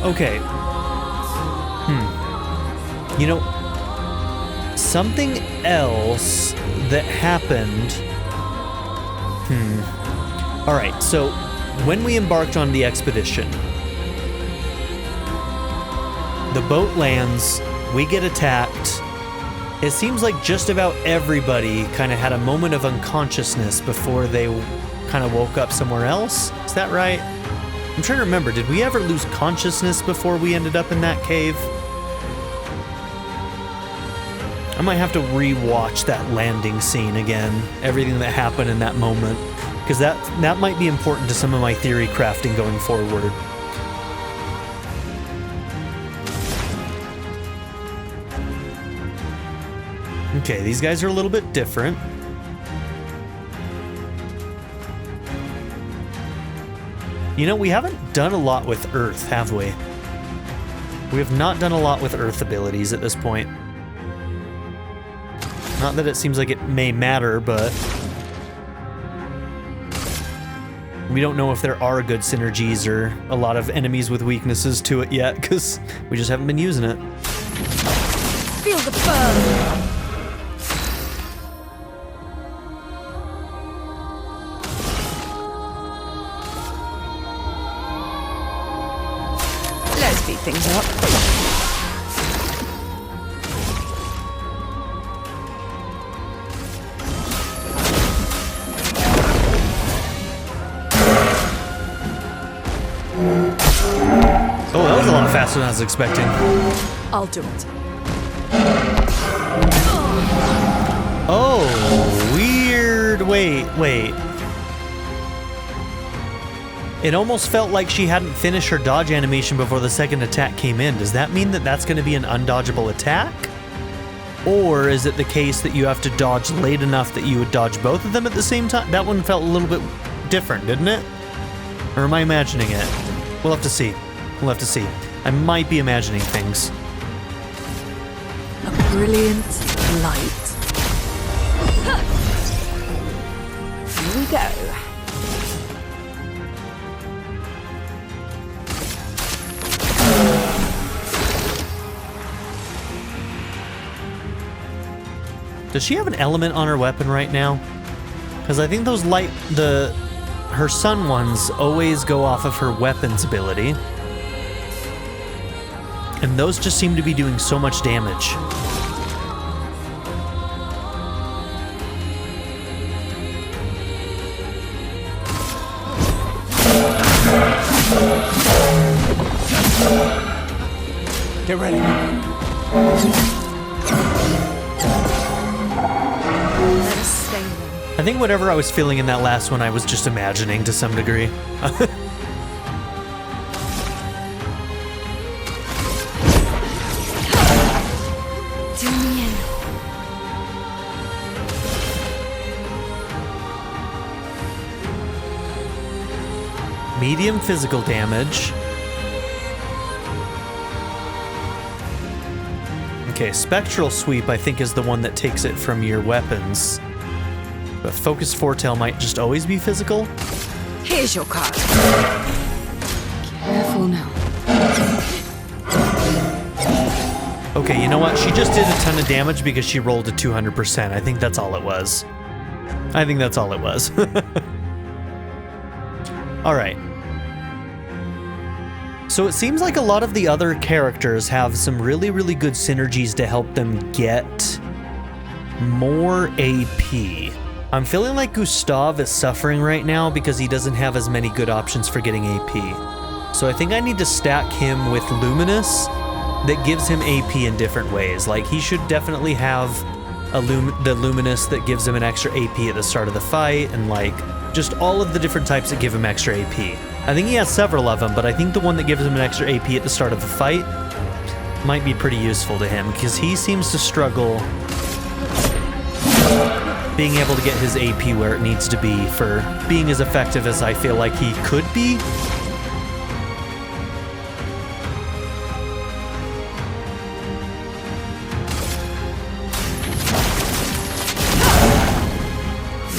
Okay. You know, something else that happened. All right, so when we embarked on the expedition, the boat lands, we get attacked. It seems like just about everybody kind of had a moment of unconsciousness before they kind of woke up somewhere else. Is that right? I'm trying to remember, did we ever lose consciousness before we ended up in that cave? I might have to re-watch that landing scene again, everything that happened in that moment, because that might be important to some of my theory crafting going forward. Okay, these guys are a little bit different. You know, we haven't done a lot with Earth, have we? We have not done a lot with Earth abilities at this point. Not that it seems like it may matter, but we don't know if there are good synergies or a lot of enemies with weaknesses to it yet, because we just haven't been using it. Feel the burn! Let's speed things up. Oh, that was a lot faster than I was expecting. I'll do it. Oh, weird. Wait. It almost felt like she hadn't finished her dodge animation before the second attack came in. Does that mean that that's going to be an undodgeable attack? Or is it the case that you have to dodge late enough that you would dodge both of them at the same time? That one felt a little bit different, didn't it? Or am I imagining it? We'll have to see. We'll have to see. I might be imagining things. A brilliant light. Here we go. Does she have an element on her weapon right now? Because I think those her sun ones always go off of her weapons ability. And those just seem to be doing so much damage. Get ready. Let us stay then. I think whatever I was feeling in that last one, I was just imagining to some degree. Do me in. Medium physical damage. Okay, Spectral Sweep I think is the one that takes it from your weapons. But Focus Foretell might just always be physical. Here's your card. Careful now. Okay, you know what? She just did a ton of damage because she rolled a 200%. I think that's all it was. I think that's all it was. All right. So it seems like a lot of the other characters have some really, really good synergies to help them get more AP. I'm feeling like Gustave is suffering right now because he doesn't have as many good options for getting AP. So I think I need to stack him with Luminous that gives him AP in different ways. Like he should definitely have the Luminous that gives him an extra AP at the start of the fight, and like just all of the different types that give him extra AP. I think he has several of them, but I think the one that gives him an extra AP at the start of the fight might be pretty useful to him because he seems to struggle being able to get his AP where it needs to be for being as effective as I feel like he could be.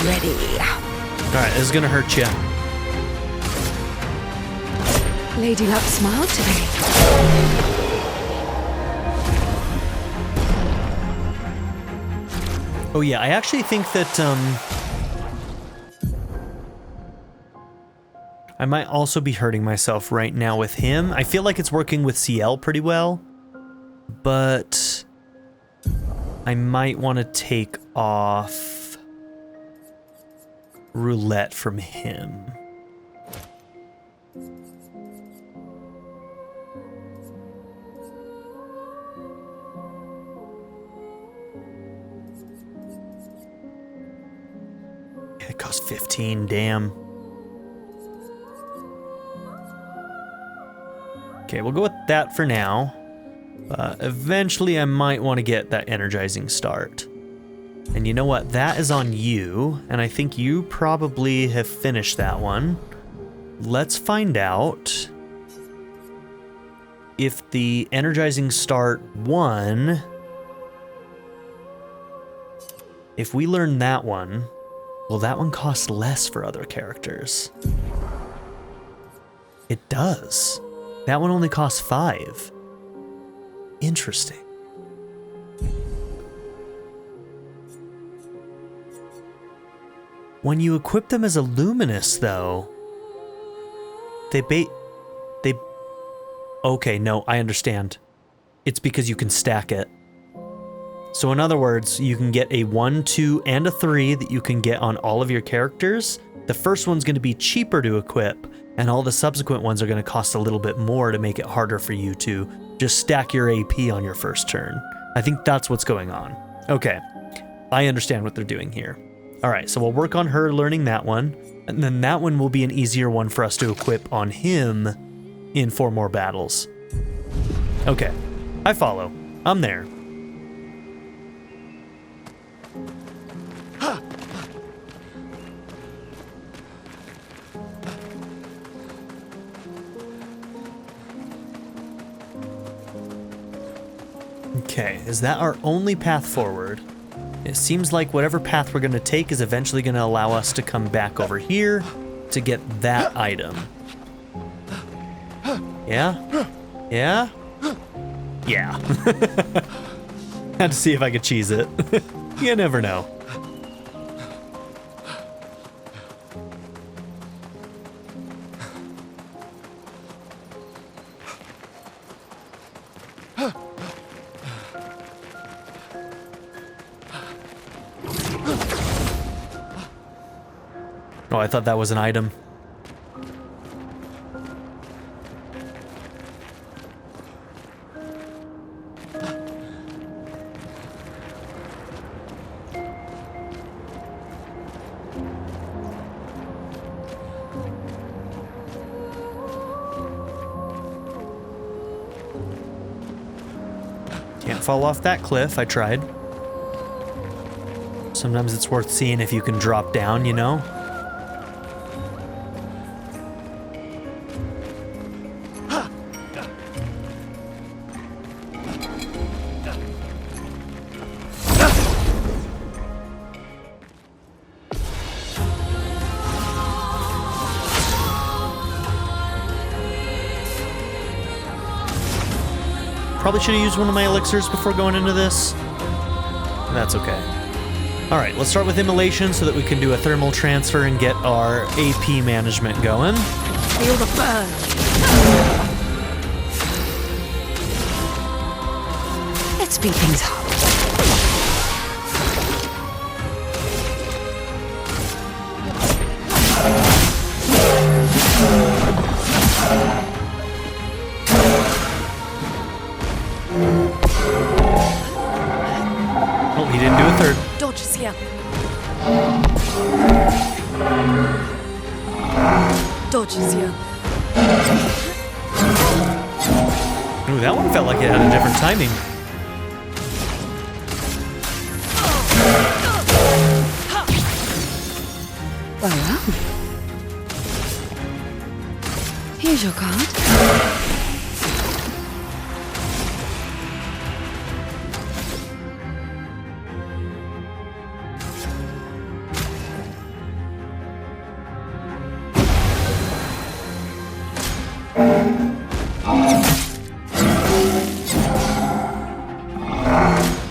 Ready. All right, this is gonna hurt you. Lady Luck smiled today. Oh yeah, I actually think that I might also be hurting myself right now with him. I feel like it's working with CL pretty well, but I might want to take off roulette from him. It costs 15, damn. Okay, we'll go with that for now. Eventually I might want to get that energizing start. And you know what? That is on you, and I think you probably have finished that one. Let's find out if the energizing start 1, if we learn that one, will that one cost less for other characters? It does. That one only costs 5. Interesting. When you equip them as a luminous, though, okay, no, I understand. It's because you can stack it. So in other words, you can get a 1, 2, and a 3 that you can get on all of your characters. The first one's going to be cheaper to equip, and all the subsequent ones are going to cost a little bit more to make it harder for you to just stack your AP on your first turn. I think that's what's going on. Okay, I understand what they're doing here. All right, so we'll work on her learning that one, and then that one will be an easier one for us to equip on him in 4 more battles. Okay, I follow. I'm there. Okay, is that our only path forward? It seems like whatever path we're going to take is eventually going to allow us to come back over here to get that item. Yeah? Yeah? Yeah. Had to see if I could cheese it. You never know. Oh, I thought that was an item. Can't fall off that cliff, I tried. Sometimes it's worth seeing if you can drop down, you know? Probably should have used one of my elixirs before going into this. That's okay. Alright, let's start with immolation so that we can do a thermal transfer and get our AP management going. Feel the burn. Let's speed things up. Oh, he didn't do a third. Dodge is here. Dodge is here. Ooh, that one felt like it had a different timing. Well, here's your card.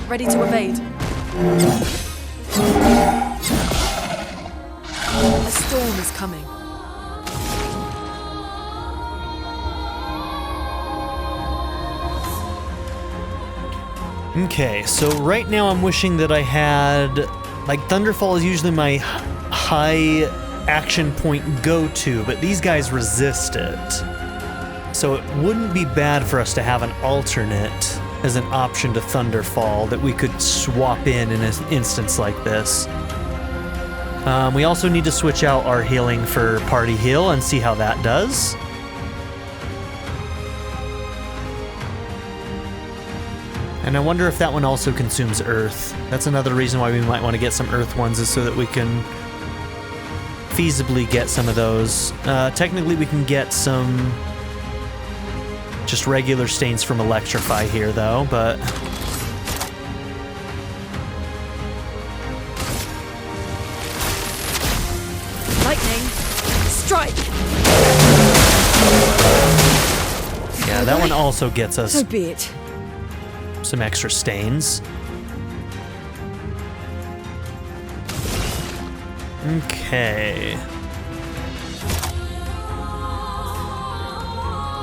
Ready to evade. A storm is coming. Okay, so right now I'm wishing that I had... Like, Thunderfall is usually my high action point go-to, but these guys resist it. So it wouldn't be bad for us to have an alternate as an option to Thunderfall that we could swap in an instance like this. We also need to switch out our healing for Party Heal and see how that does. And I wonder if that one also consumes Earth. That's another reason why we might want to get some Earth ones, is so that we can feasibly get some of those. Technically we can get some just regular stains from Electrify here though, but... Lightning! Strike! Yeah, that one also gets us So be it. some extra stains. Okay.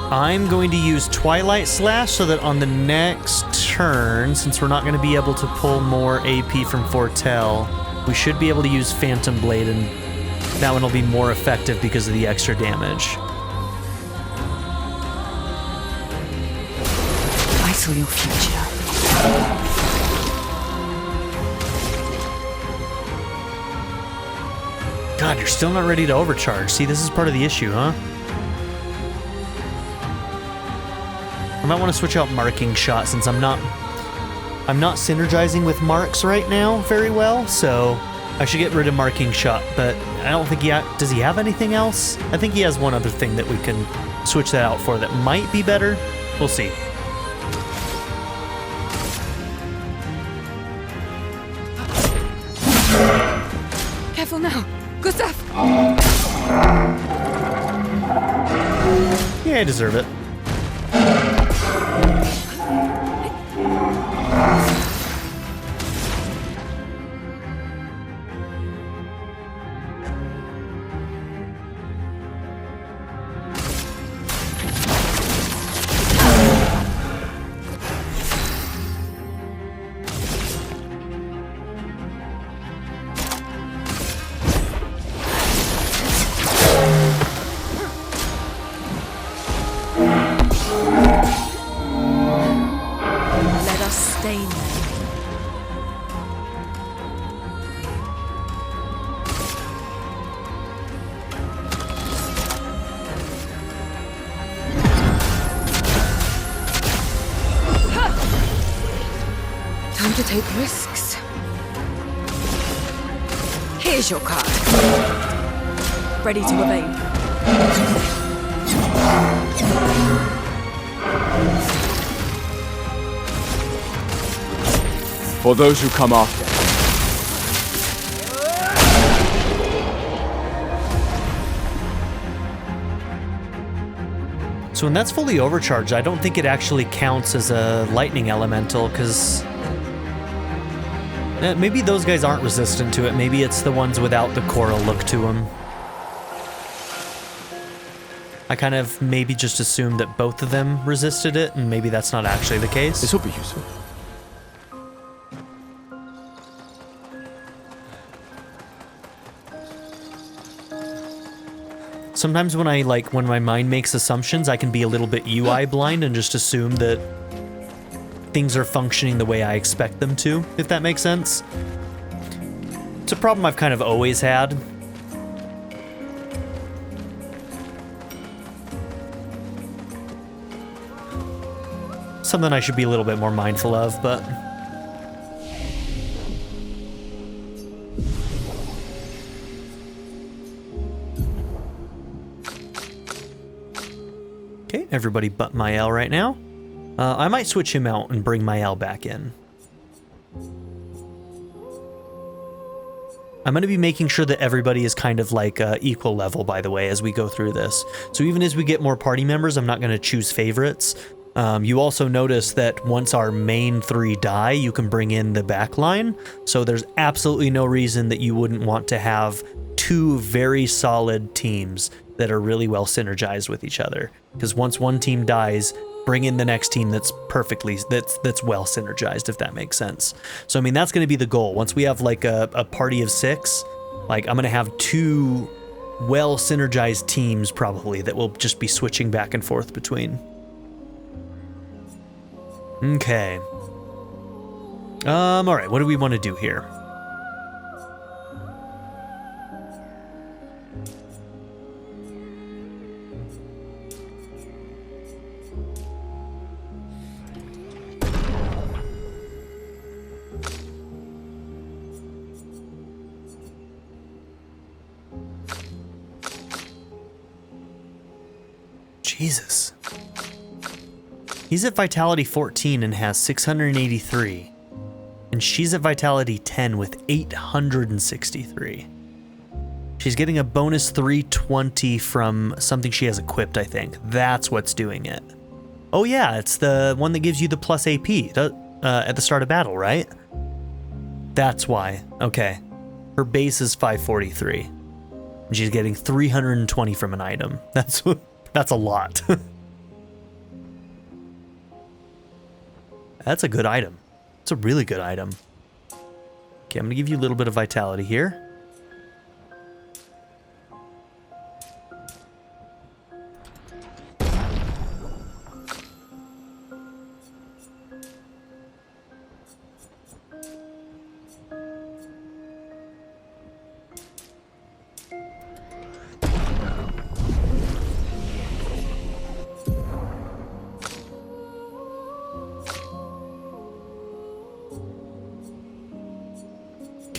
I'm going to use Twilight Slash so that on the next turn, since we're not going to be able to pull more AP from Foretell, we should be able to use Phantom Blade, and that one will be more effective because of the extra damage. I saw your future. God, you're still not ready to overcharge. See, this is part of the issue, huh? I might want to switch out Marking Shot since I'm not synergizing with marks right now very well, so I should get rid of Marking Shot, but I don't think does he have anything else? I think he has one other thing that we can switch that out for that might be better. We'll see. Careful now! Gustave! Yeah, I deserve it. Time to take risks. Here's your card. Ready to evade. For those who come after. So when that's fully overcharged, I don't think it actually counts as a lightning elemental, because maybe those guys aren't resistant to it. Maybe it's the ones without the coral look to them. I kind of maybe just assumed that both of them resisted it, and maybe that's not actually the case. This will be useful. Sometimes when when my mind makes assumptions, I can be a little bit UI blind and just assume that things are functioning the way I expect them to, if that makes sense. It's a problem I've kind of always had. Something I should be a little bit more mindful of, but... Okay, everybody but Mael right now. I might switch him out and bring Mael back in. I'm going to be making sure that everybody is kind of like equal level, by the way, as we go through this. So even as we get more party members, I'm not going to choose favorites. You also notice that once our main 3 die, you can bring in the back line. So there's absolutely no reason that you wouldn't want to have 2 very solid teams that are really well synergized with each other. Because once one team dies, bring in the next team that's that's well synergized, if that makes sense. So I mean, that's going to be the goal. Once we have like a party of 6, like I'm going to have 2 well synergized teams probably that will just be switching back and forth between. Okay. All right, what do we want to do here? Jesus. He's at Vitality 14 and has 683. And she's at Vitality 10 with 863. She's getting a bonus 320 from something she has equipped, I think. That's what's doing it. Oh yeah, it's the one that gives you the plus AP at the start of battle, right? That's why. Okay. Her base is 543. And she's getting 320 from an item. That's a lot. That's a good item. It's a really good item. Okay, I'm gonna give you a little bit of vitality here.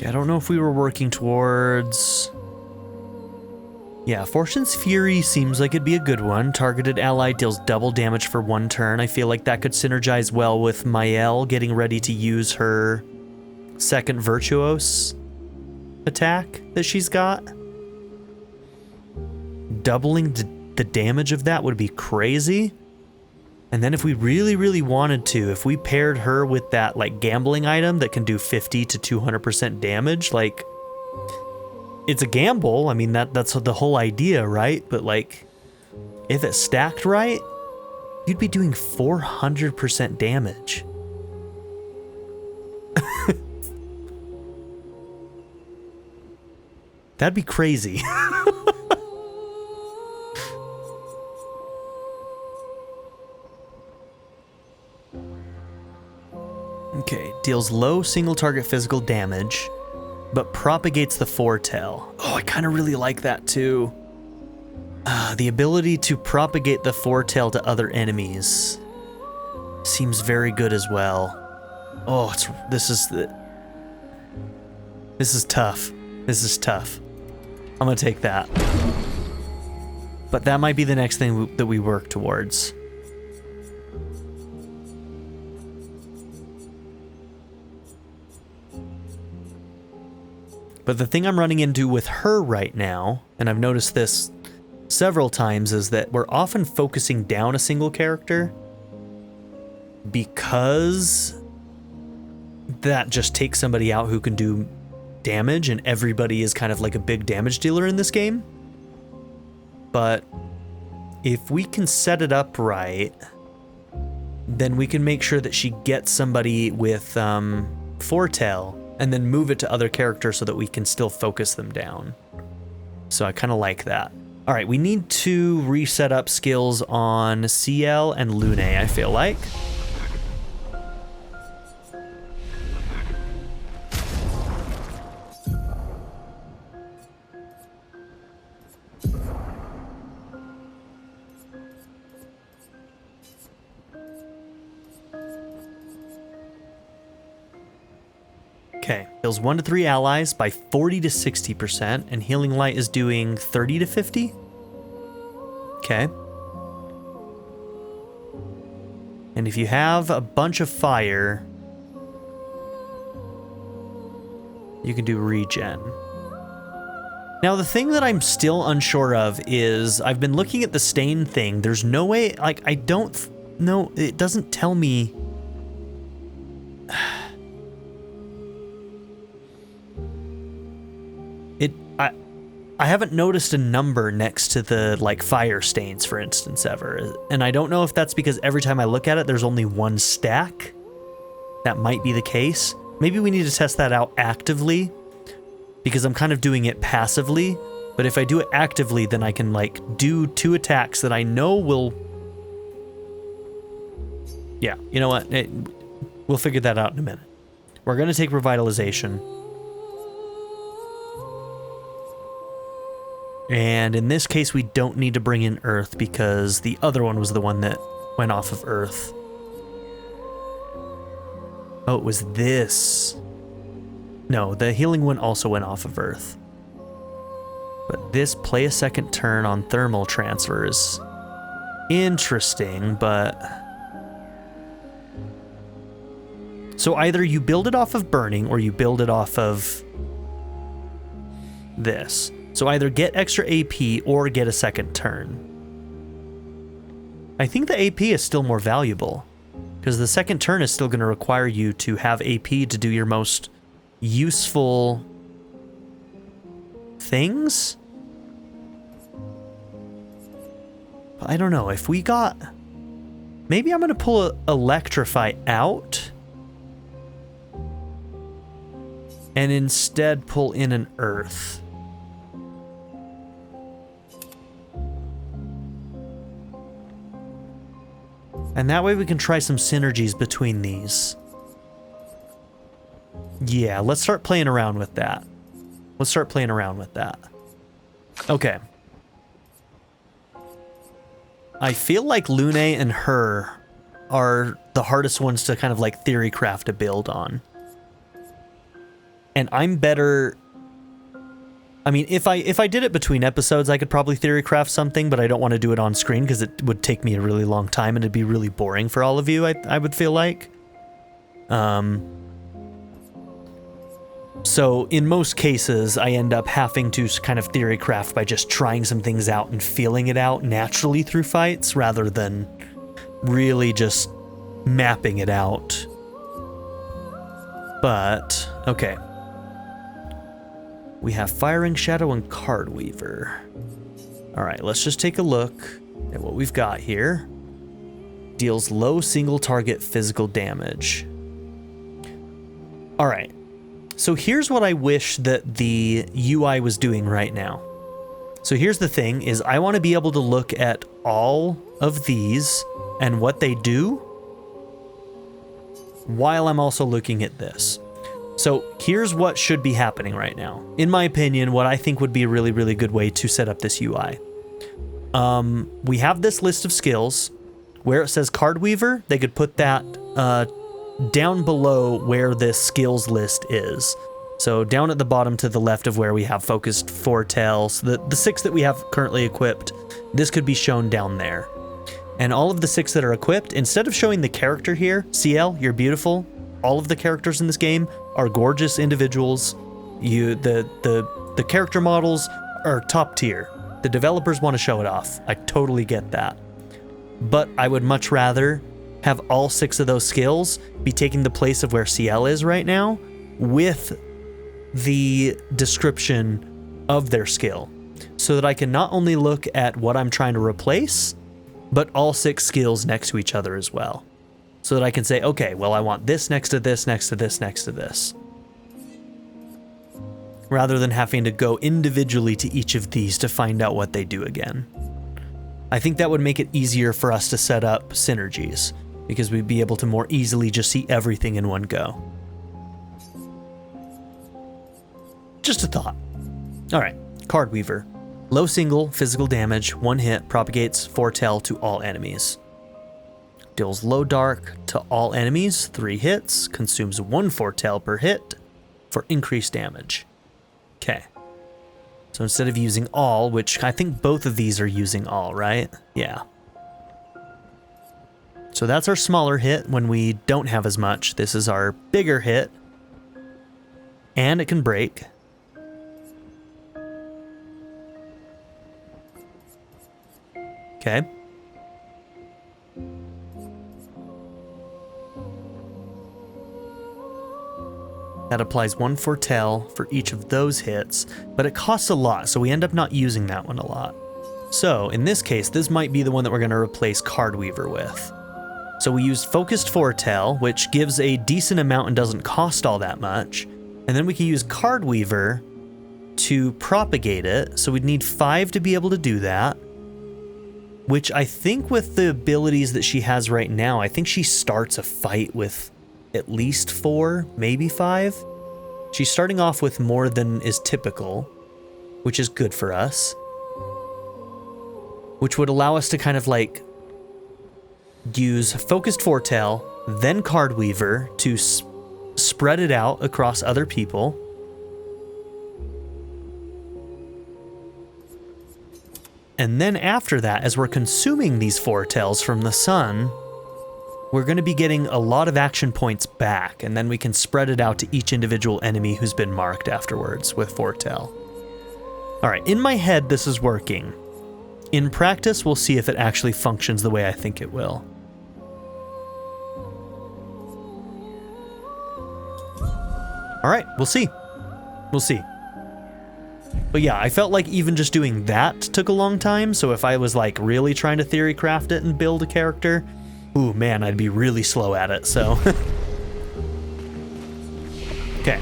I don't know if we were working towards... Yeah, Fortune's Fury seems like it'd be a good one. Targeted ally deals double damage for 1 turn. I feel like that could synergize well with Mael getting ready to use her second Virtuos attack that she's got. Doubling the damage of that would be crazy. And then if we really, really wanted to, if we paired her with that like gambling item that can do 50 to 200% damage, like it's a gamble. I mean, that's the whole idea, right? But like if it stacked right, you'd be doing 400% damage. That'd be crazy. Okay, deals low single target physical damage, but propagates the foretell. Oh, I kind of really like that too. The ability to propagate the foretell to other enemies seems very good as well. Oh, this is tough. This is tough. I'm gonna take that. But that might be the next thing that we work towards. But the thing I'm running into with her right now, and I've noticed this several times, is that we're often focusing down a single character because that just takes somebody out who can do damage, and everybody is kind of like a big damage dealer in this game. But if we can set it up right, then we can make sure that she gets somebody with foretell, and then move it to other characters so that we can still focus them down. So I kind of like that. All right, we need to reset up skills on CL and Lune, I feel like. Okay, heals 1 to 3 allies by 40 to 60%, and Healing Light is doing 30 to 50? Okay. And if you have a bunch of fire, you can do regen. Now, the thing that I'm still unsure of is I've been looking at the stain thing. There's no way, like, I don't know, it doesn't tell me. I haven't noticed a number next to the, like, fire stains, for instance, ever. And I don't know if that's because every time I look at it, there's only one stack. That might be the case. Maybe we need to test that out actively, because I'm kind of doing it passively. But if I do it actively, then I can, like, do 2 attacks that I know will... Yeah, you know what? We'll figure that out in a minute. We're going to take Revitalization. And in this case, we don't need to bring in Earth because the other one was the one that went off of Earth. Oh, it was this. No, the healing one also went off of Earth. But this play a second turn on thermal transfers. Interesting, but... So either you build it off of burning or you build it off of this. So either get extra AP or get a second turn. I think the AP is still more valuable because the second turn is still going to require you to have AP to do your most useful things. I don't know if we got... Maybe I'm going to pull Electrify out and instead pull in an Earth. And that way we can try some synergies between these. Yeah, let's start playing around with that. Let's start playing around with that. Okay. I feel like Lune and her are the hardest ones to kind of like theory craft a build on. And I'm better... I mean, if I did it between episodes, I could probably theory craft something, but I don't want to do it on screen because it would take me a really long time and it'd be really boring for all of you, I would feel like. So in most cases, I end up having to kind of theory craft by just trying some things out and feeling it out naturally through fights rather than really just mapping it out. But, okay. We have Firing Shadow and Card Weaver. Alright, let's just take a look at what we've got here. Deals low single target physical damage. Alright, so here's what I wish that the UI was doing right now. So here's the thing, is I want to be able to look at all of these and what they do while I'm also looking at this. So here's what should be happening right now. In my opinion, what I think would be a really, really good way to set up this UI. We have this list of skills. Where it says Card Weaver, they could put that down below where this skills list is. So down at the bottom to the left of where we have Focused Foretell, so the 6 that we have currently equipped, this could be shown down there. And all of the 6 that are equipped, instead of showing the character here, CL, you're beautiful. All of the characters in this game are gorgeous individuals. The character models are top tier. The developers want to show it off. I totally get that. But I would much rather have all 6 of those skills be taking the place of where CL is right now with the description of their skill, so that I can not only look at what I'm trying to replace, but all 6 skills next to each other as well. So that I can say, okay, well, I want this next to this, next to this, next to this. Rather than having to go individually to each of these to find out what they do again. I think that would make it easier for us to set up synergies, because we'd be able to more easily just see everything in one go. Just a thought. All right, Card Weaver. Low single physical damage, 1 hit, propagates Foretell to all enemies. Deals low dark to all enemies, 3 hits, consumes 1 Foretell per hit for increased damage. Okay. So instead of using all, which I think both of these are using all, right? Yeah. So that's our smaller hit when we don't have as much. This is our bigger hit. And it can break. Okay. That applies 1 foretell for each of those hits, but it costs a lot, so we end up not using that one a lot. So, in this case, this might be the one that we're going to replace Card Weaver with. So we used Focused Foretell, which gives a decent amount and doesn't cost all that much. And then we can use Card Weaver to propagate it, so we'd need 5 to be able to do that. Which I think with the abilities that she has right now, I think she starts a fight with at least 4, maybe 5. She's starting off with more than is typical, which is good for us. Which would allow us to kind of like use Focused Foretell, then Card Weaver to spread it out across other people. And then after that, as we're consuming these foretells from the sun, we're going to be getting a lot of action points back, and then we can spread it out to each individual enemy who's been marked afterwards with foretell. All right, in my head, this is working. In practice, we'll see if it actually functions the way I think it will. All right, we'll see. We'll see. But yeah, I felt like even just doing that took a long time, so if I was like really trying to theory craft it and build a character, ooh man, I'd be really slow at it, so. Okay.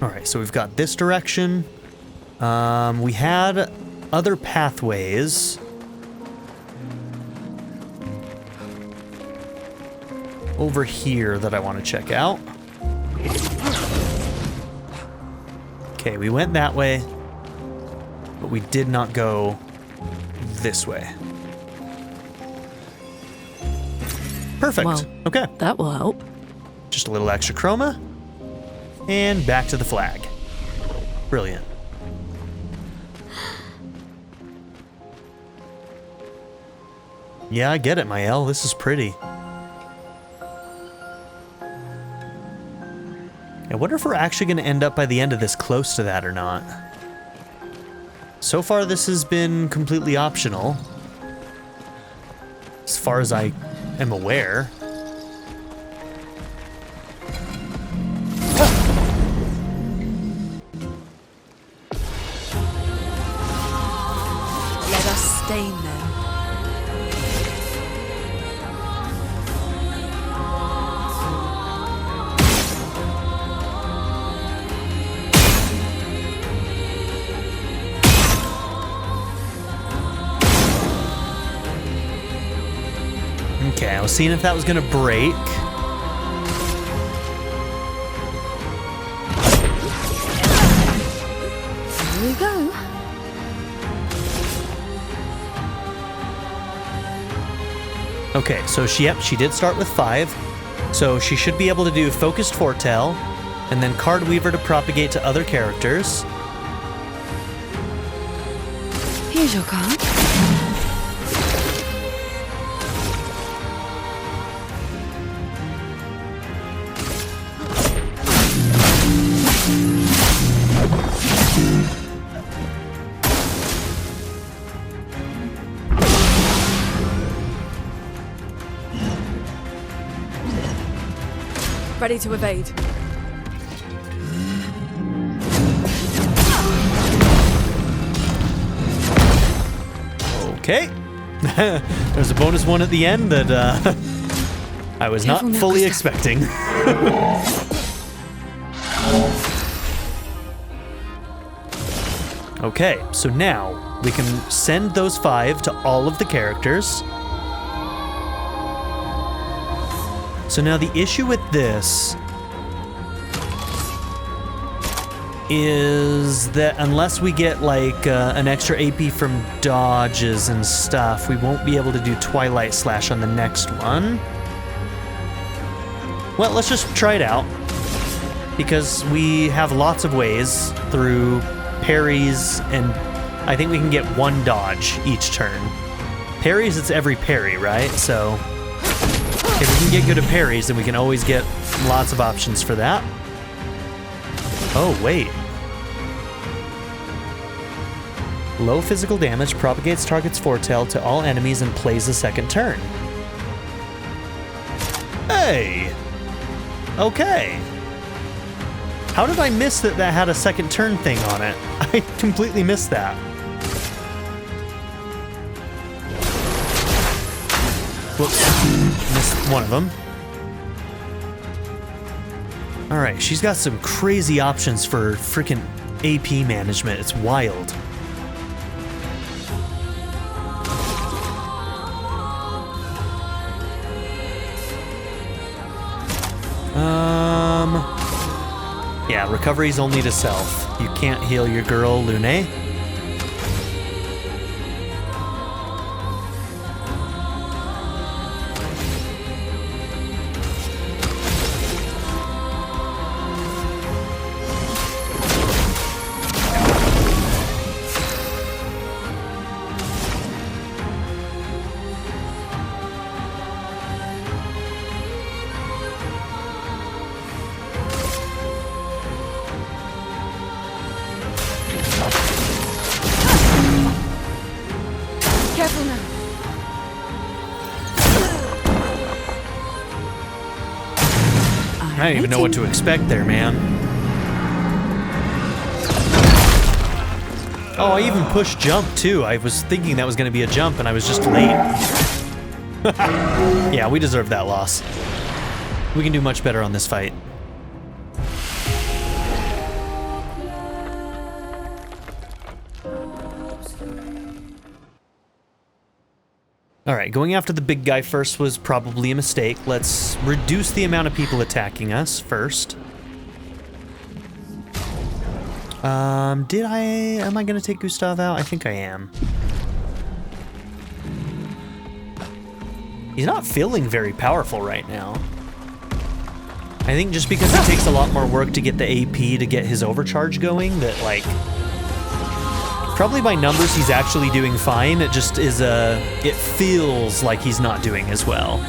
All right, so we've got this direction. We had other pathways. Over here that I want to check out. Okay, we went that way, but we did not go this way. Perfect. Well, okay. That will help. Just a little extra chroma, and back to the flag. Brilliant. Yeah, I get it, Mael. This is pretty. I wonder if we're actually going to end up by the end of this close to that or not. So far, this has been completely optional, as far as I am aware. Let us stain them. Okay, I was seeing if that was gonna break. Here we go. Okay, so she did start with 5. So she should be able to do Focused Foretell, and then Card Weaver to propagate to other characters. Here's your card. Ready to evade. Okay. There's a bonus one at the end that I was not Careful now, fully Gustave. expecting. Okay, so now we can send those 5 to all of the characters. So now the issue with this is that unless we get like an extra AP from dodges and stuff, we won't be able to do Twilight Slash on the next one. Well, let's just try it out, because we have lots of ways through parries, and I think we can get 1 dodge each turn. Parries, it's every parry, right? So if we can get good at parries, then we can always get lots of options for that. Oh, wait. Low physical damage, propagates target's foretell to all enemies and plays a second turn. Hey! Okay. How did I miss that that had a second turn thing on it? I completely missed that. Whoops. Missed one of them. Alright, she's got some crazy options for freaking AP management. It's wild. Yeah, recovery's only to self. You can't heal your girl, Lune. I don't even know what to expect there, man. Oh, I even pushed jump, too. I was thinking that was going to be a jump, and I was just late. Yeah, we deserve that loss. We can do much better on this fight. Alright, going after the big guy first was probably a mistake. Let's reduce the amount of people attacking us first. Am I gonna take Gustave out? I think I am. He's not feeling very powerful right now. I think just because it takes a lot more work to get the AP to get his overcharge going, that like... Probably by numbers, he's actually doing fine. It just is it feels like he's not doing as well.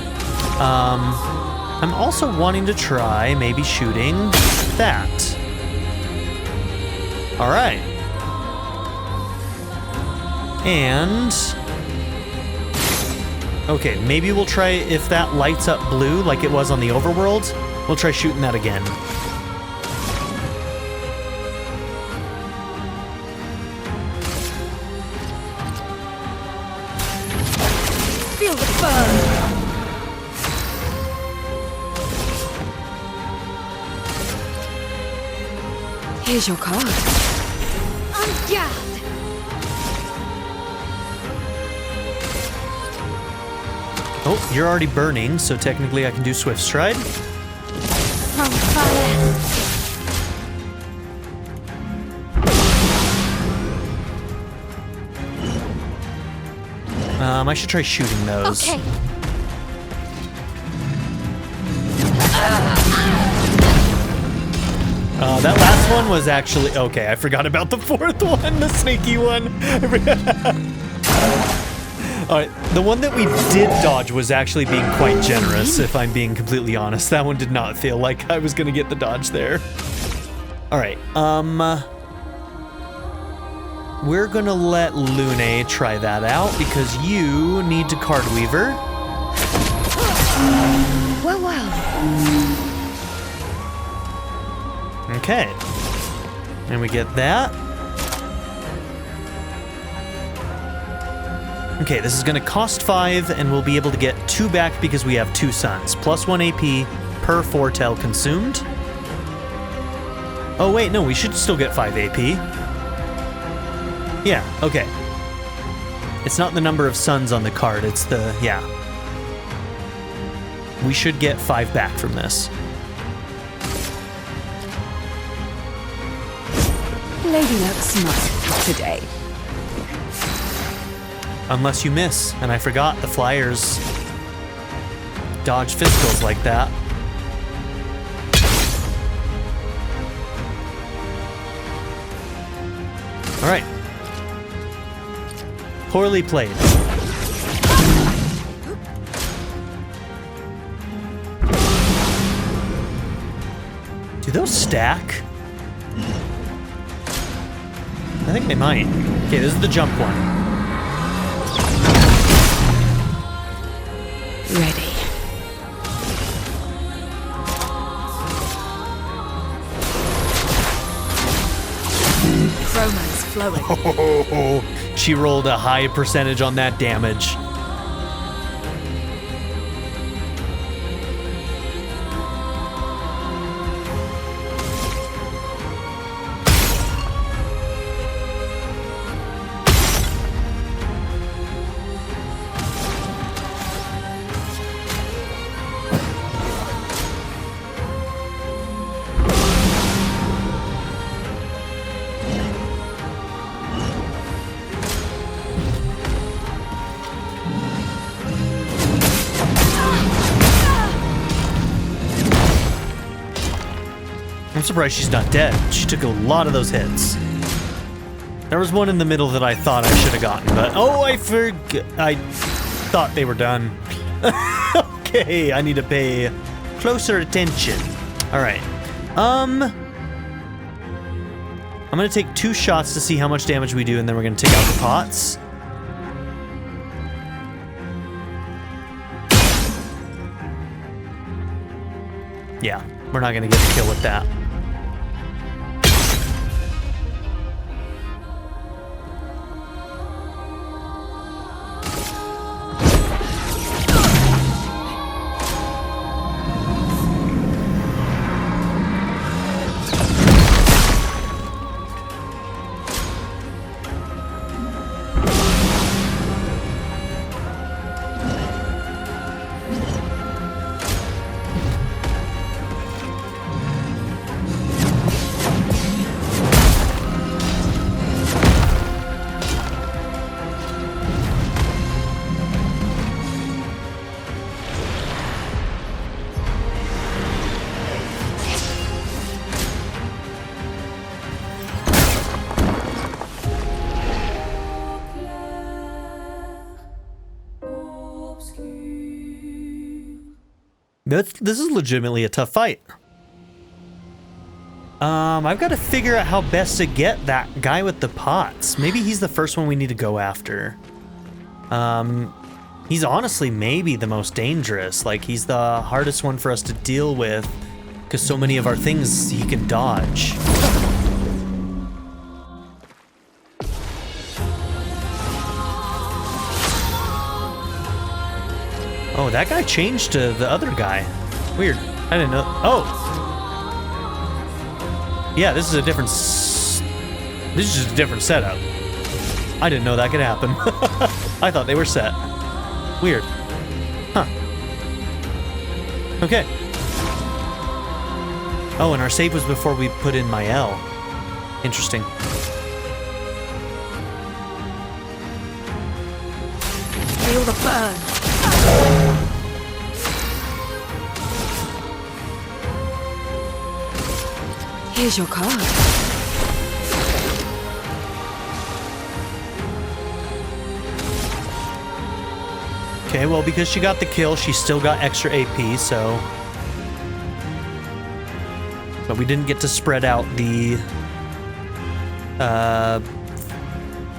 I'm also wanting to try maybe shooting that. All right. And... Okay, maybe we'll try, if that lights up blue like it was on the overworld, we'll try shooting that again. Feel the burn. Here's your card. On guard. Oh, you're already burning, so technically I can do Swift Stride. On fire. I should try shooting those. Okay. That last one was actually... Okay, I forgot about the fourth one, the snaky one. Alright, the one that we did dodge was actually being quite generous, if I'm being completely honest. That one did not feel like I was gonna get the dodge there. Alright, we're gonna let Lune try that out, because you need to Card Weaver. Well. Okay. And we get that. Okay, this is gonna cost 5, and we'll be able to get 2 back because we have 2 suns. Plus 1 AP per foretell consumed. Oh wait, no, we should still get 5 AP. Yeah, okay. It's not the number of suns on the card, it's the... yeah. We should get 5 back from this. Lady Luck smart today. Unless you miss, and I forgot the flyers dodge fiscals like that. All right. Poorly played. Do those stack? I think they might. Okay, this is the jump one. Ready. Romance flowing. Oh, she rolled a high percentage on that damage. I'm surprised she's not dead. She took a lot of those hits. There was one in the middle that I thought I should have gotten, but oh, I thought they were done. Okay, I need to pay closer attention. All right. I'm gonna take 2 shots to see how much damage we do, and then we're gonna take out the pots. Yeah, we're not gonna get a kill with that. This is legitimately a tough fight. I've got to figure out how best to get that guy with the pots. Maybe he's the first one we need to go after. He's honestly maybe the most dangerous. Like, he's the hardest one for us to deal with because so many of our things he can dodge. Oh, that guy changed to the other guy. Weird. I didn't know. Oh! Yeah, this is a different... This is just a different setup. I didn't know that could happen. I thought they were set. Weird. Huh. Okay. Oh, and our save was before we put in my L. Interesting. Feel the burn. Here's your card. Okay, well, because she got the kill, she still got extra AP, so... But we didn't get to spread out the...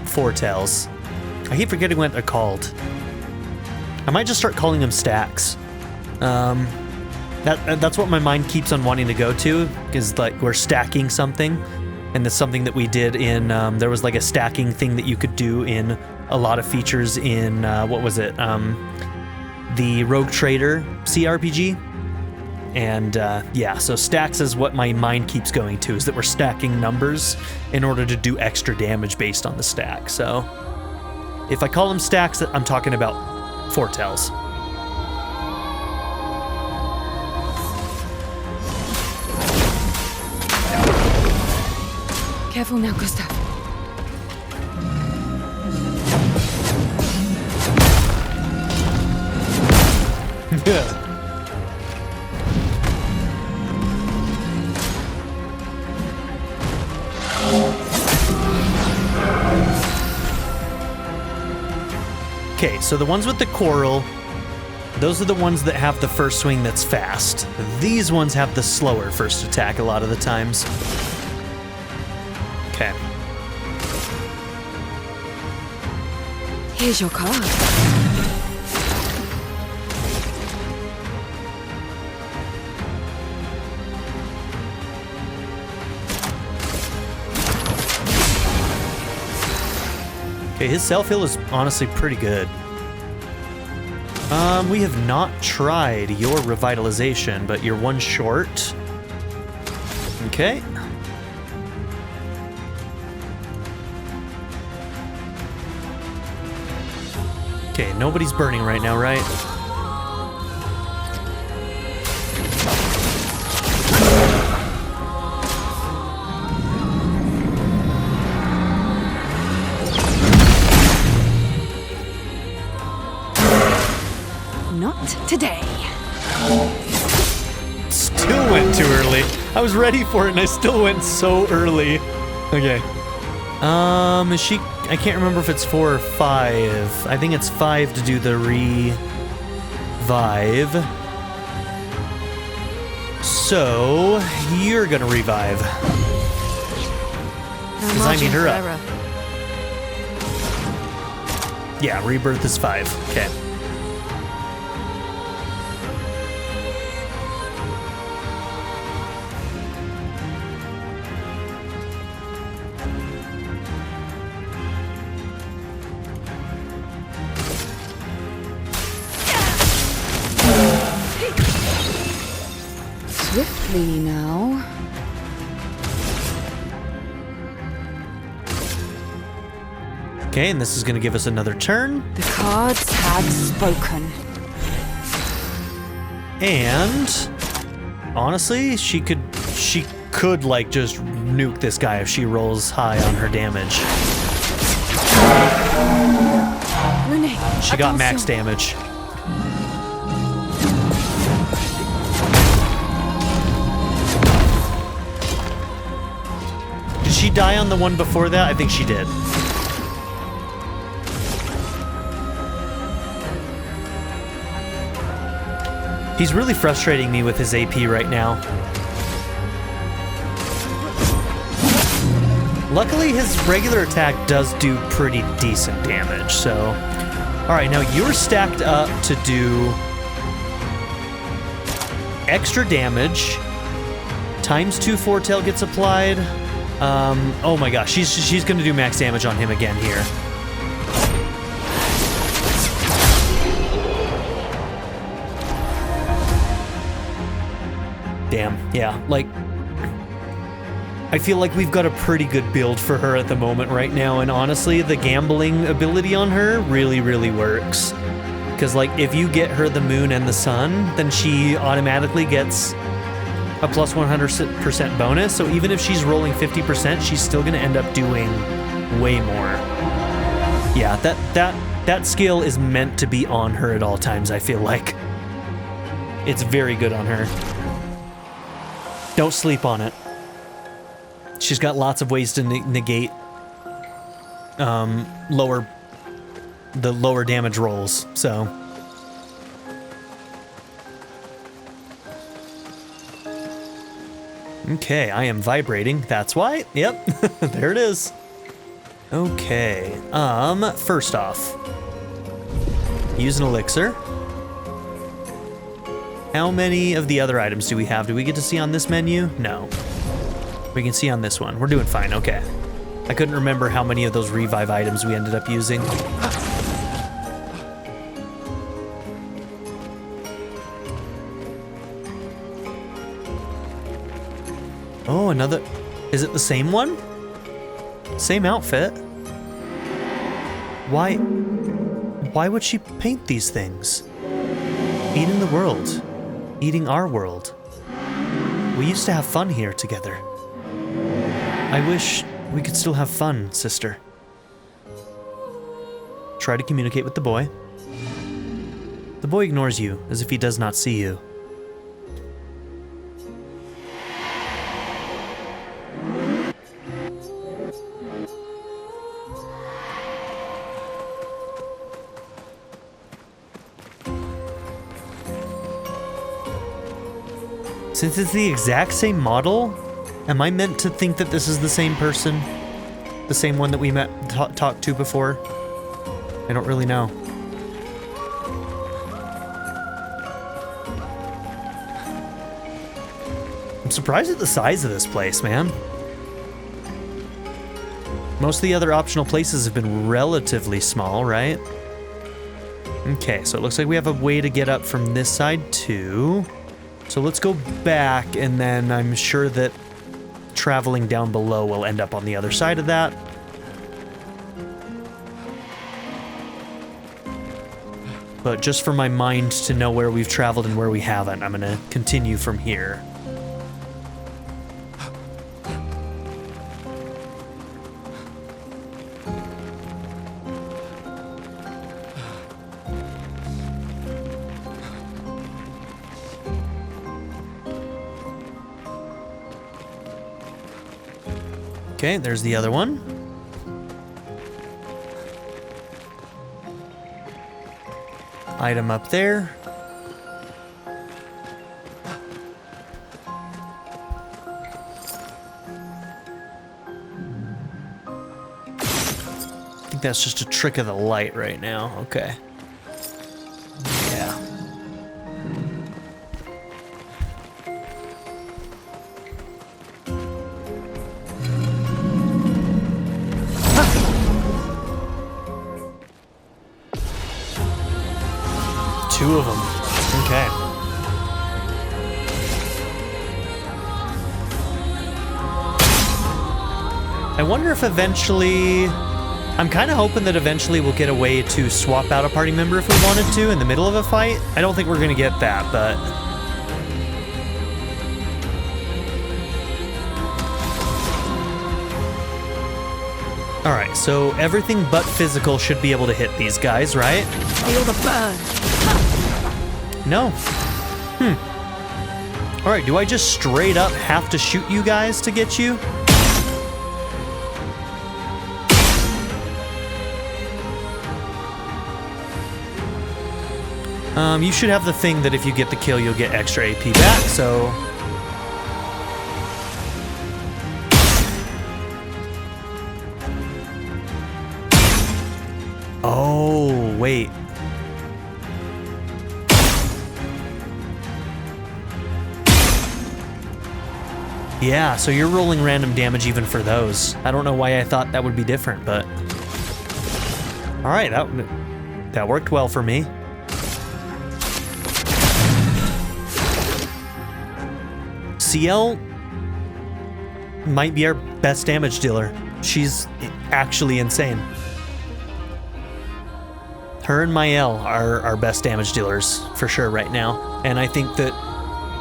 foretells. I keep forgetting what they're called. I might just start calling them stacks. That's what my mind keeps on wanting to go to, is like we're stacking something, and that's something that we did in, there was like a stacking thing that you could do in a lot of features in, what was it, the Rogue Trader CRPG, and yeah, so stacks is what my mind keeps going to, is that we're stacking numbers in order to do extra damage based on the stack. So if I call them stacks, I'm talking about foretells. Careful now, Gustave. Yeah. Okay, so the ones with the coral, those are the ones that have the first swing that's fast. These ones have the slower first attack a lot of the times. Okay. Here's your card. Okay, his self-heal is honestly pretty good. We have not tried your revitalization, but you're one short. Okay. Okay, nobody's burning right now, right? Not today. Still went too early. I was ready for it and I still went so early. Okay. Is she... I can't remember if it's 4 or 5. I think it's 5 to do the revive. So, you're gonna revive. Because I need her up. Yeah, rebirth is 5. Okay. Swiftly now. Okay, and this is going to give us another turn. The cards have spoken. And honestly, she could like just nuke this guy if she rolls high on her damage. Renee, She got max damage. Did she die on the one before that? I think she did. He's really frustrating me with his AP right now. Luckily, his regular attack does do pretty decent damage, so... Alright, now you're stacked up to do... extra damage. Times 2 Foretail gets applied. Oh my gosh, she's gonna do max damage on him again here. Damn, yeah, like... I feel like we've got a pretty good build for her at the moment right now, and honestly, the gambling ability on her really, really works. Because, like, if you get her the moon and the sun, then she automatically gets a plus 100% bonus, so even if she's rolling 50%, she's still gonna end up doing way more. Yeah, that skill is meant to be on her at all times, I feel like. It's very good on her. Don't sleep on it. She's got lots of ways to negate lower damage rolls, so. Okay, I am vibrating, that's why. Yep, there it is. Okay, first off, use an elixir. How many of the other items do we have? Do we get to see on this menu? No. We can see on this one. We're doing fine, okay. I couldn't remember how many of those revive items we ended up using. Oh, another... Is it the same one? Same outfit? Why would she paint these things? Eating the world. Eating our world. We used to have fun here together. I wish we could still have fun, sister. Try to communicate with the boy. The boy ignores you, as if he does not see you. Since it's the exact same model, am I meant to think that this is the same person? The same one that we talked to before? I don't really know. I'm surprised at the size of this place, man. Most of the other optional places have been relatively small, right? Okay, so it looks like we have a way to get up from this side too. So let's go back, and then I'm sure that traveling down below will end up on the other side of that. But just for my mind to know where we've traveled and where we haven't, I'm gonna continue from here. Okay, there's the other one. Item up there. I think that's just a trick of the light right now. Okay. Yeah. Two of them. Okay. I wonder if eventually... I'm kind of hoping that eventually we'll get a way to swap out a party member if we wanted to in the middle of a fight. I don't think we're going to get that, but... Alright, so everything but physical should be able to hit these guys, right? Feel the burn. No. Alright, do I just straight up have to shoot you guys to get you? You should have the thing that if you get the kill, you'll get extra AP back, so... Oh, wait. Yeah, so you're rolling random damage even for those. I don't know why I thought that would be different, but... Alright, that worked well for me. CL might be our best damage dealer. She's actually insane. Her and Mael are our best damage dealers for sure right now. And I think that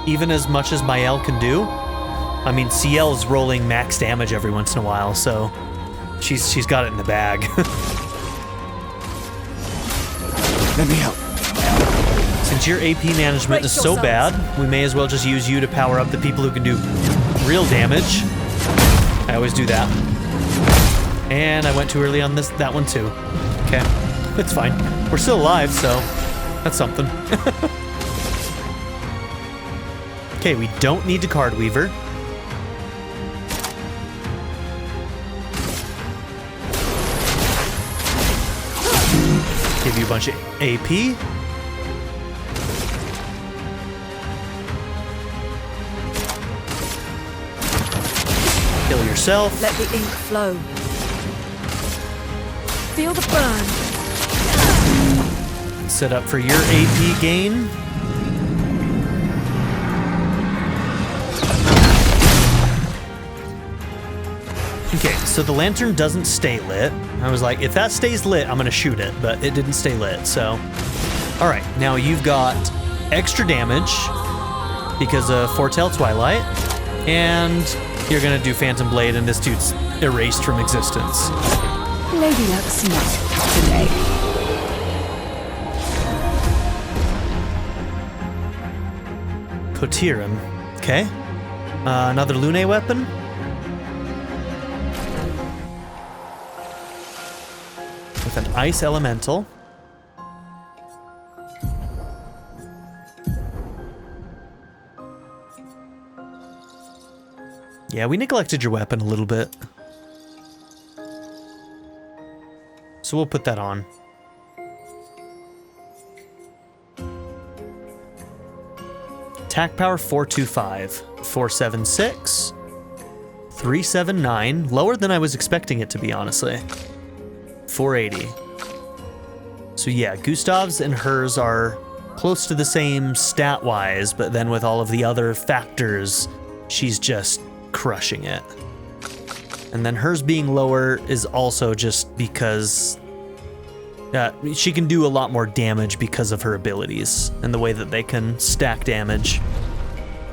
even as much as Mael can do, I mean, CL's rolling max damage every once in a while, so she's got it in the bag. Let me help. Since your AP management is so bad, we may as well just use you to power up the people who can do real damage. I always do that. And I went too early on that one too. Okay, it's fine. We're still alive, so that's something. Okay, we don't need to card weaver. Give you a bunch of AP. Kill yourself. Let the ink flow. Feel the burn. Set up for your AP gain. Okay, so the lantern doesn't stay lit. I was like, if that stays lit, I'm gonna shoot it, but it didn't stay lit, so. All right, now you've got extra damage because of Foretell Twilight, and you're gonna do Phantom Blade, and this dude's erased from existence. Lady Luck's not today. Kotirim, okay. Another Lune weapon. With an ice elemental. Yeah, we neglected your weapon a little bit. So we'll put that on. attack power 425, 476, 379, lower than I was expecting it to be, honestly. 480. So yeah, Gustave's and hers are close to the same stat-wise, but then with all of the other factors, she's just crushing it. And then hers being lower is also just because she can do a lot more damage because of her abilities and the way that they can stack damage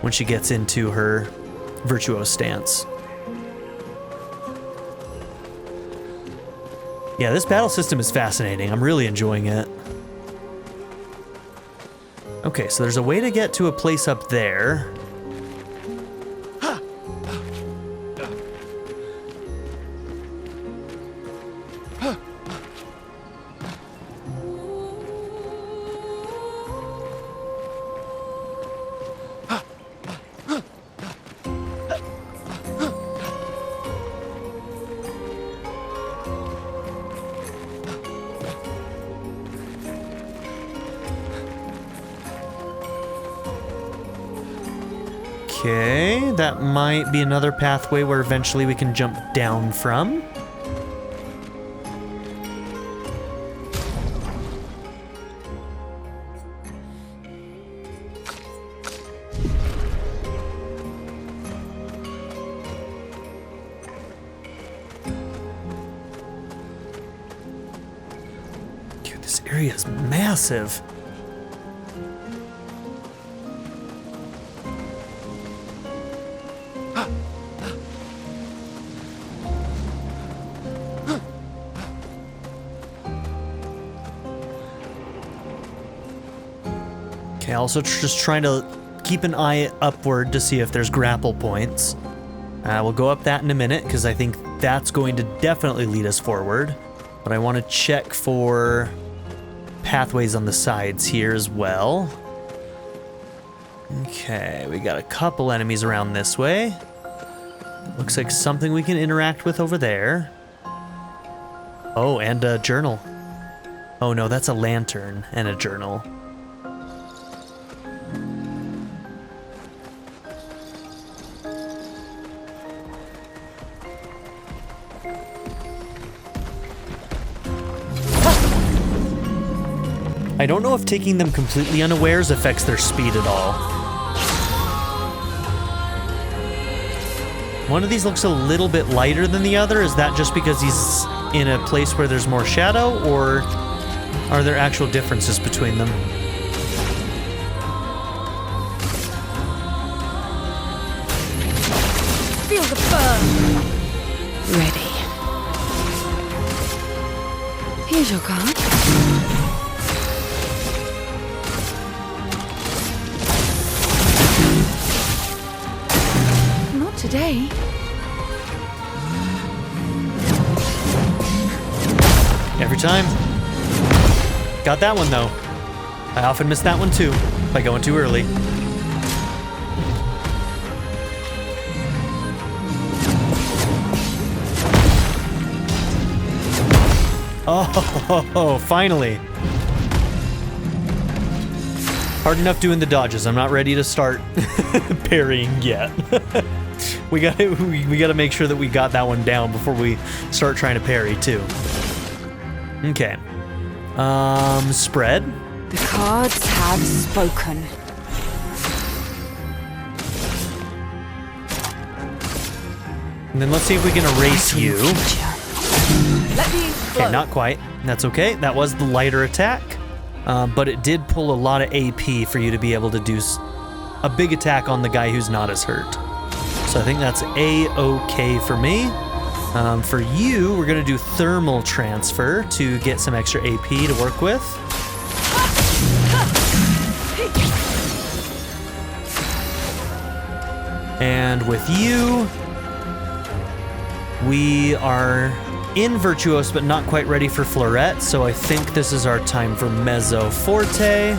when she gets into her virtuose stance. Yeah, this battle system is fascinating. I'm really enjoying it. Okay, so there's a way to get to a place up there. Okay, that might be another pathway where eventually we can jump down from. Dude, this area is massive. Okay, also just trying to keep an eye upward to see if there's grapple points. We'll go up that in a minute because I think that's going to definitely lead us forward. But I want to check for pathways on the sides here as well. Okay, we got a couple enemies around this way. Looks like something we can interact with over there. Oh, and a journal. Oh no, that's a lantern and a journal. I don't know if taking them completely unawares affects their speed at all. One of these looks a little bit lighter than the other. Is that just because he's in a place where there's more shadow, or are there actual differences between them? Feel the burn. Ready. Here's your card. Not today. Every time. Got that one though. I often miss that one too by going too early. Oh, finally. Hard enough doing the dodges. I'm not ready to start parrying yet. we gotta make sure that we got that one down before we start trying to parry too. Okay. Spread. The cards have spoken. And then let's see if we can erase you. Let me Okay, not quite. That's okay. That was the lighter attack. But it did pull a lot of AP for you to be able to do a big attack on the guy who's not as hurt. So I think that's A-okay for me. For you, we're gonna do thermal transfer to get some extra AP to work with. And with you, we are in Virtuose, but not quite ready for Florette, so I think this is our time for Mezzo Forte.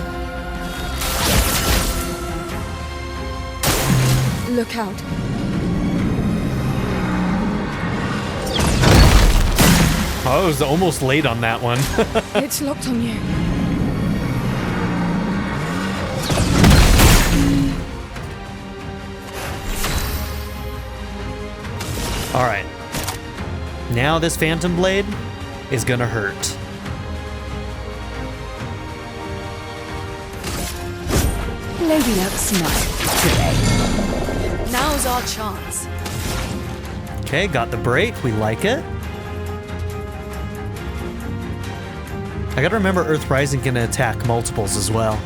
look out. Oh, I was almost late on that one. It's locked on you. All right. Now this Phantom Blade is gonna hurt. Lady Luck smile today. Now's our chance. Okay, got the break. We like it. I gotta remember Earth Rising can attack multiples as well.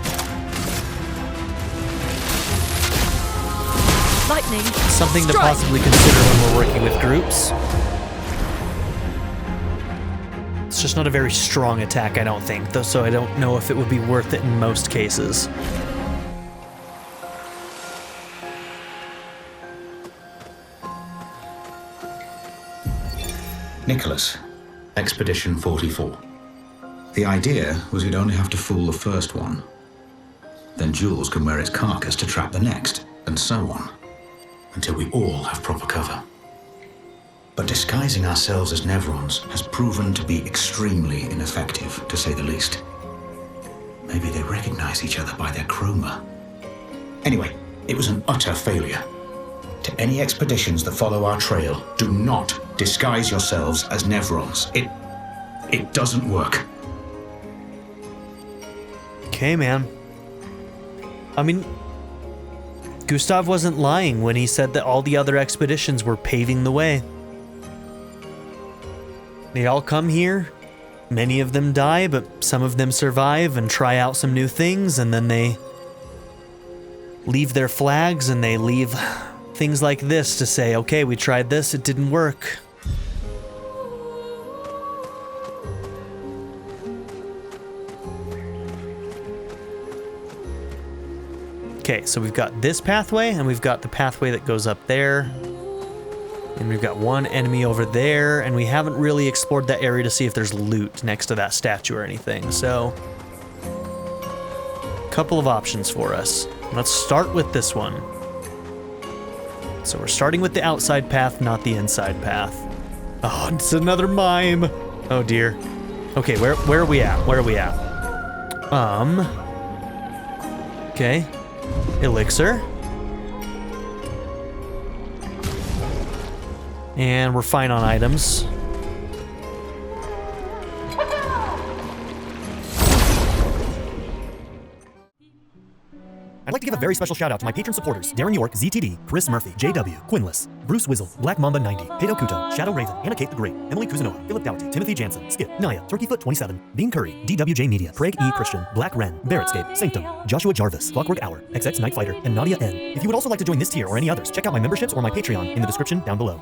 Lightning. Something to strike. possibly consider when we're working with groups. It's just not a very strong attack, I don't think, though, so I don't know if it would be worth it in most cases. Nicholas, Expedition 44. The idea was you'd only have to fool the first one. Then Jules can wear its carcass to trap the next, and so on, until we all have proper cover. But disguising ourselves as Nevrons has proven to be extremely ineffective, to say the least. Maybe they recognize each other by their chroma. Anyway, it was an utter failure. To any expeditions that follow our trail, do not disguise yourselves as Nevrons. It doesn't work. Okay, man. I mean, Gustave wasn't lying when he said that all the other expeditions were paving the way. They all come here, many of them die, but some of them survive and try out some new things, and then they leave their flags and they leave things like this to say, okay, we tried this, it didn't work. Okay, so we've got this pathway, and we've got the pathway that goes up there. And we've got one enemy over there, and we haven't really explored that area to see if there's loot next to that statue or anything, so... couple of options for us. Let's start with this one. So we're starting with the outside path, not the inside path. Oh, it's another mime! Oh dear. Okay, where are we at? Where are we at? Okay. Elixir. And we're fine on items. I'd like to give a very special shout out to my patron supporters: Darren York, ZTD, Chris Murphy, JW, Quinless, Bruce Wizzle, Black Mamba 90, Pedo Kuto, Shadow Raven, Anna Kate the Great, Emily Kuzanoa, Philip Doughty, Timothy Jansen, Skip, Naya, Turkeyfoot 27, Bean Curry, DWJ Media, Craig E. Christian, Black Wren, Barrettscape, Sanctum, Joshua Jarvis, Clockwork Hour, XX Night Fighter, and Nadia N. If you would also like to join this tier or any others, check out my memberships or my Patreon in the description down below.